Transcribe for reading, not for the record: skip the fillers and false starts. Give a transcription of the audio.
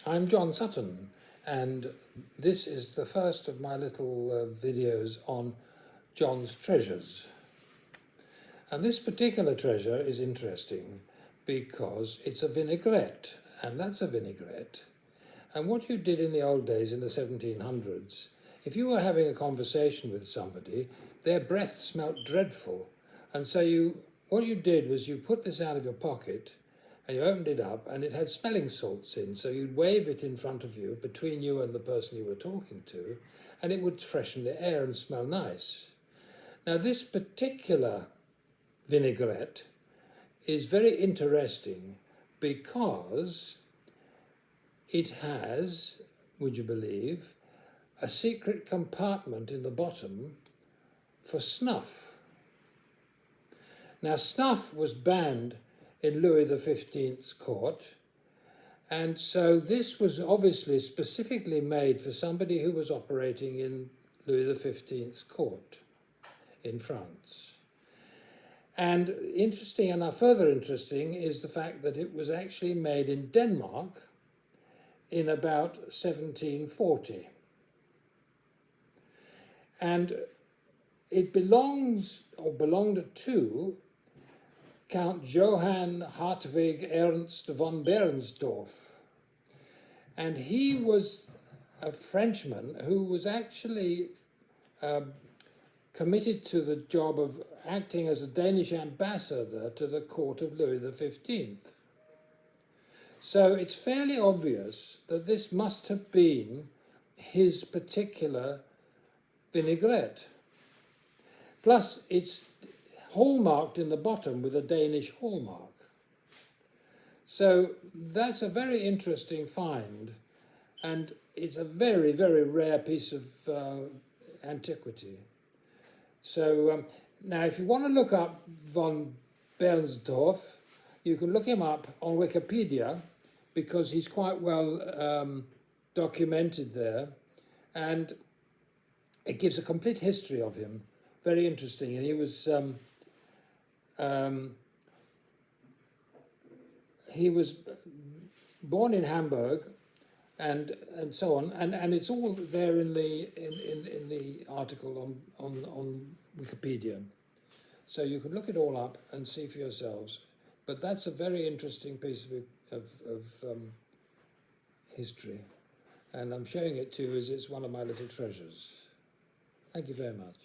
I'm John Sutton, and this is the first of my little videos on John's treasures. And this particular treasure is interesting because it's a vinaigrette, and that's a vinaigrette. And what you did in the old days, in the 1700s, if you were having a conversation with somebody, their breath smelt dreadful, and so what you did was you put this out of your pocket and you opened it up, and it had smelling salts in, so you'd wave it in front of you, between you and the person you were talking to, and it would freshen the air and smell nice. Now, this particular vinaigrette is very interesting because it has, would you believe, a secret compartment in the bottom for snuff. Now, snuff was banned in Louis XV's court, and so this was obviously specifically made for somebody who was operating in Louis XV's court in France. And interesting, and further interesting, is the fact that it was actually made in Denmark in about 1740. And it belonged to Count Johann Hartwig Ernst von Bernstorff. And he was a Frenchman who was actually committed to the job of acting as a Danish ambassador to the court of Louis XV. So it's fairly obvious that this must have been his particular vinaigrette. Plus, it's hallmarked in the bottom with a Danish hallmark. So that's a very interesting find, and it's a very, very rare piece of antiquity. So now if you want to look up von Bernstorff, you can look him up on Wikipedia because he's quite well documented there, and it gives a complete history of him. Very interesting. And he was born in Hamburg, and so on, and it's all there in the article on Wikipedia, so you can look it all up and see for yourselves. But that's a very interesting piece of history, and I'm showing it to you as it's one of my little treasures. Thank you very much.